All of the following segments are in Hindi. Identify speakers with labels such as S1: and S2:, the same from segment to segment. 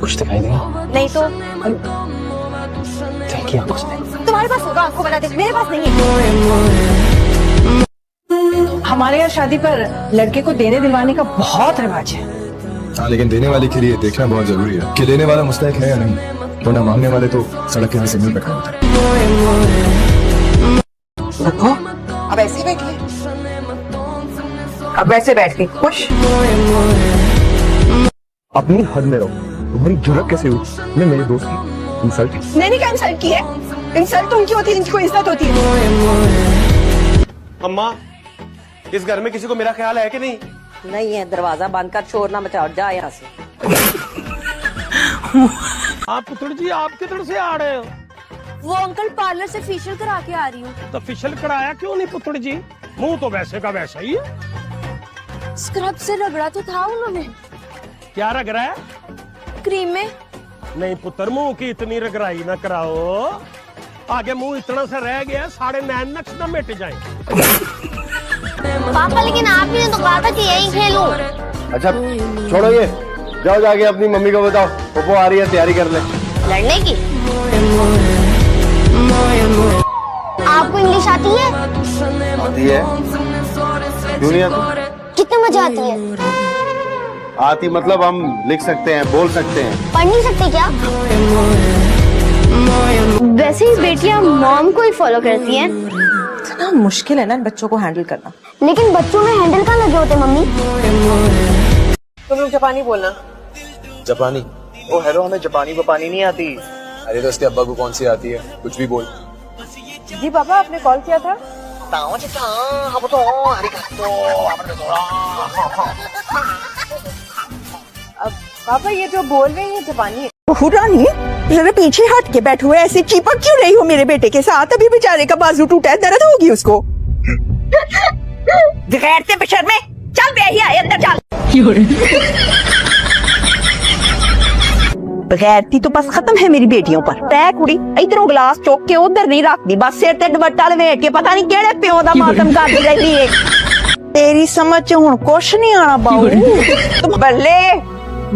S1: कुछ दिखाई देगा?
S2: नहीं तो
S1: देखिए आप कुछ नहीं।
S2: तुम्हारे पास होगा, आपको बता दे, मेरे पास नहीं है।
S3: हमारे यहाँ शादी पर लड़के को देने दिलवाने का बहुत रिवाज है।
S4: हाँ, लेकिन देने वाले के लिए देखना बहुत जरूरी है कि देने वाला मुस्तैक है या नहीं, वरना मांगने वाले तो सड़क के सिग्नल पे खड़े होते हैं।
S3: रखो, अब ऐसे बैठिए, अब ऐसे बैठ के खुश।
S4: अपनी हद में रहो। तुम्हारी जुर्रत कैसे हुई मैं मेरे दोस्त की इंसल्ट?
S3: मैंने क्या इंसल्ट की है? इंसल्ट तो उनकी होती है जिनको इज्जत होती है।
S5: अम्मा, इस घर में किसी को मेरा ख्याल है कि नहीं?
S2: नहीं है, दरवाजा बंद कर, शोर ना मचा, जा यहाँ से।
S5: आप पुत्र जी, आप किधर से आ रहे हो?
S6: वो अंकल पार्लर से फेशियल करा के आ रही हूँ।
S5: तो फेशियल कराया क्यों नहीं पुत्र जी? मुंह तो वैसे का वैसा ही है।
S6: स्क्रब से रगड़ा तो था उन्होंने।
S5: क्या रग रहा है?
S6: क्रीम में।
S5: नहीं पुत्र, मुंह की इतनी रगड़ाई ना कराओ, आगे मुंह इतना सा रह गया, साढ़े 9 नक्श न मिट जाए।
S6: पापा, लेकिन आपने तो कहा था कि यहीं खेलूं।
S7: अच्छा छोड़ो ये, जाओ जाके अपनी मम्मी को बताओ, पोपो आ रही है, तैयारी कर ले।
S6: लड़ने की? आपको इंग्लिश आती है?
S7: आती है, क्यों नहीं आती?
S6: कितनी मजा आती है?
S7: आती मतलब हम लिख सकते हैं, बोल सकते हैं।
S6: पढ़ नहीं सकते क्या? वैसे ही बेटियां मॉम को ही फॉलो करती हैं।
S3: इतना मुश्किल है ना बच्चों को हैंडल करना।
S6: लेकिन बच्चों में हैंडल कहाँ लगे होते मम्मी?
S3: तुम लोग जापानी बोलना।
S7: जापानी? ओ हेलो, हमें जापानी वपानी नहीं आती। अरे तो उसके अब्बा को कौन सी आती है, कुछ भी बोल।
S3: जी पापा, आपने कॉल किया था? अब पापा, ये जो बोल रहे हैं जापानी है।
S8: रानी, जरा पीछे हट के बैठो, ऐसे चिपक क्यों रही हो मेरे बेटे के साथ? अभी बेचारे का बाजू टूटा है, दर्द होगी उसको। गैरते बेशर्मे, चल बेहिया अंदर चल। गैरती तो बस खत्म है मेरी बेटियों पर। तै कुड़ी इधरों गिलास चौक के उधर नहीं रखती, बस सिर ते दुपट्टा लपेट के पता नहीं केड़े प्यो दा मातम करती रहती है। तेरी समझ च हुण कुछ नहीं आना बाऊ। तुम बल्ले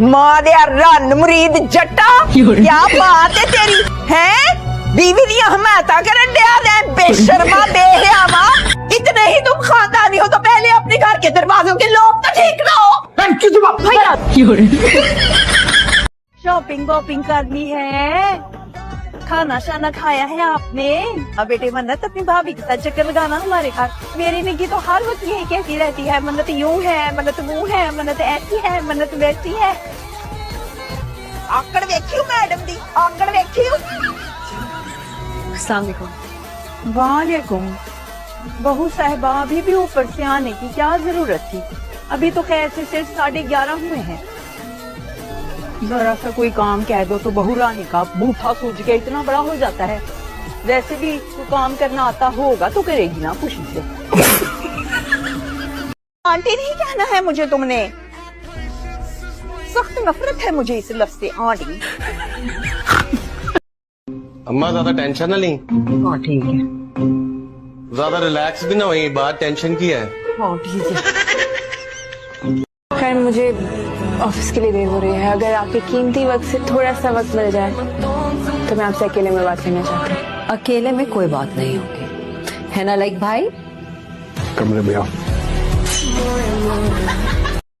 S8: मां दे रन मुरीद जट्टा, क्या बात है तेरी है? बीवी दी हमायता करन दिया दे, बेशर्मा बेहयावा। इतने ही तुम खानदानी हो तो पहले अपने घर के दरवाजों के लोग तो ठीक रहो। शॉपिंग वॉपिंग करनी है, खाना शाना खाया है आपने? अब बेटे मन्नत, अपनी भाभी के साथ चक्कर लगाना हमारे घर। मेरी निकी तो हर वक्त यही कहती रहती है, मन्नत यूं है, मन्नत वो है, मन्नत ऐसी है, मन्नत वैसी है। आकड़ देखियो मैडम दी, आकड़ देखियो। अस्सलाम वालेकुम। वालेकुम। बहू साहिबा, अभी भी ऊपर से आने की क्या जरूरत थी? अभी तो खैर से सिर्फ 11:30 हुए हैं। जरा सा कोई काम कह दो तो बहू रानी का बूथा सूझ के इतना बड़ा हो जाता है। वैसे भी तो काम करना आता होगा तो करेगी ना खुशी से। आंटी नहीं कहना है मुझे तुमने, सख्त नफरत है मुझे इस लफ्ज से आंटी।
S5: अम्मा ज्यादा टेंशन ना ली।
S8: हाँ ठीक है।
S5: ज्यादा रिलैक्स भी ना हुई, बात टेंशन की है।
S8: हाँ ठीक है।
S9: खैर, मुझे ऑफिस के लिए देर हो रही है। अगर आपके कीमती वक्त से थोड़ा सा वक्त मिल जाए तो मैं आपसे अकेले में बात करना चाहती हूँ।
S2: अकेले में कोई बात नहीं होगी, है ना लाइक भाई?
S4: कमरे में आओ।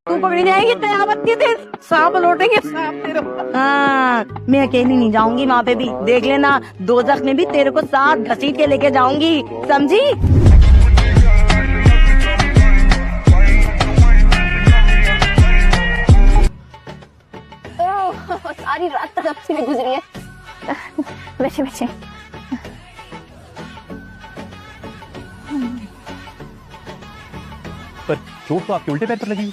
S8: तू पकड़ी जाएगी कयामत के दिन, सांप लौटेंगे सांप तेरे। हाँ, मैं अकेली नहीं जाऊंगी वहाँ पे भी, देख लेना दोज़ख में भी तेरे को साथ घसीट के लेके जाऊंगी, समझी?
S6: सारी रात तक आपसे भी गुजरी है। बैठे बैठे।
S1: पर चोट तो आपके उल्टे पैर पर लगी।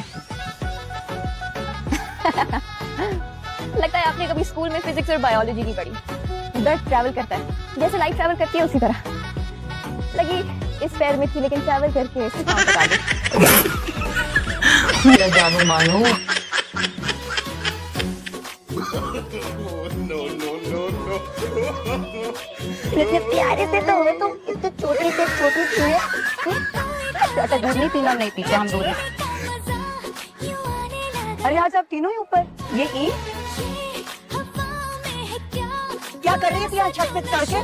S6: लगता है आपने कभी स्कूल में फिजिक्स और बायोलॉजी नहीं पढ़ी। ब्लड ट्रैवल करता है, जैसे लाइट ट्रैवल करती है उसी तरह। लगी इस पैर में थी, लेकिन ट्रैवल करके इस काम पर आ गई।
S8: जानो मानो।
S6: इतने प्यारे से तो हुए तुम, इतने छोटे से छोटे हुए। अच्छा दूध नहीं पीना? नहीं पीते हम दूध। अरे आज आप तीनों ही ऊपर, ये
S3: कर रही थी यहाँ छत पे चढ़ के?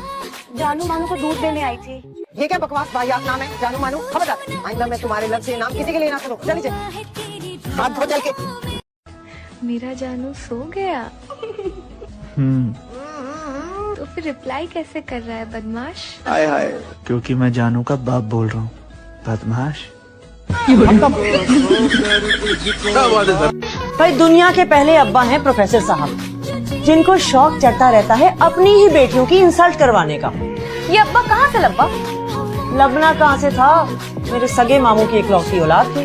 S6: जानू मानू को दूध देने आई थी।
S3: ये क्या बकवास वाहियात नाम है? जानू मानू, खबरदार आइंदा मैं तुम्हारे लफ्ज़ से नाम किसी के लिए ना सुनूं। चलिए हाथ धो चल के।
S9: मेरा जानू सो गया। तो फिर रिप्लाई कैसे कर रहा है बदमाश?
S10: हाय हाय, क्योंकि मैं जानू का बाप बोल रहा हूँ, बदमाश।
S8: भाई दुनिया के पहले अब्बा हैं प्रोफेसर साहब, जिनको शौक चढ़ता रहता है अपनी ही बेटियों की इंसल्ट करवाने का।
S6: ये अब्बा कहाँ से लब्बा?
S8: लबना कहाँ से था, मेरे सगे मामू की इकलौती औलाद थी।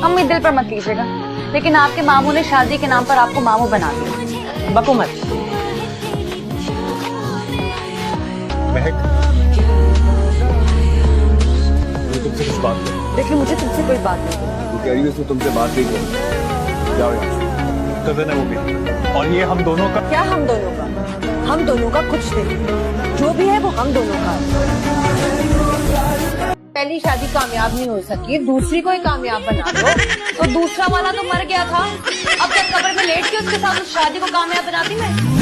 S6: अम्मी दिल पर मत लीजिएगा, लेकिन आपके मामू ने शादी के नाम पर आपको मामू बना दिया।
S8: बको मत।
S7: तुमसे कुछ बात नहीं।
S2: देखिए मुझे तुमसे कोई बात नहीं।
S7: वो कह रही है उसने तुमसे बात नहीं की। जाओ यहाँ।
S1: कजन है वो भी, और ये हम दोनों का।
S3: क्या हम दोनों का? हम दोनों का कुछ नहीं, जो भी है वो हम दोनों का है।
S2: पहली शादी कामयाब नहीं हो सकी, दूसरी को ही कामयाब बना दो। तो दूसरा वाला तो मर गया था, अब तक कब्र में लेट के उसके साथ उस शादी को कामयाब बनाती मैं।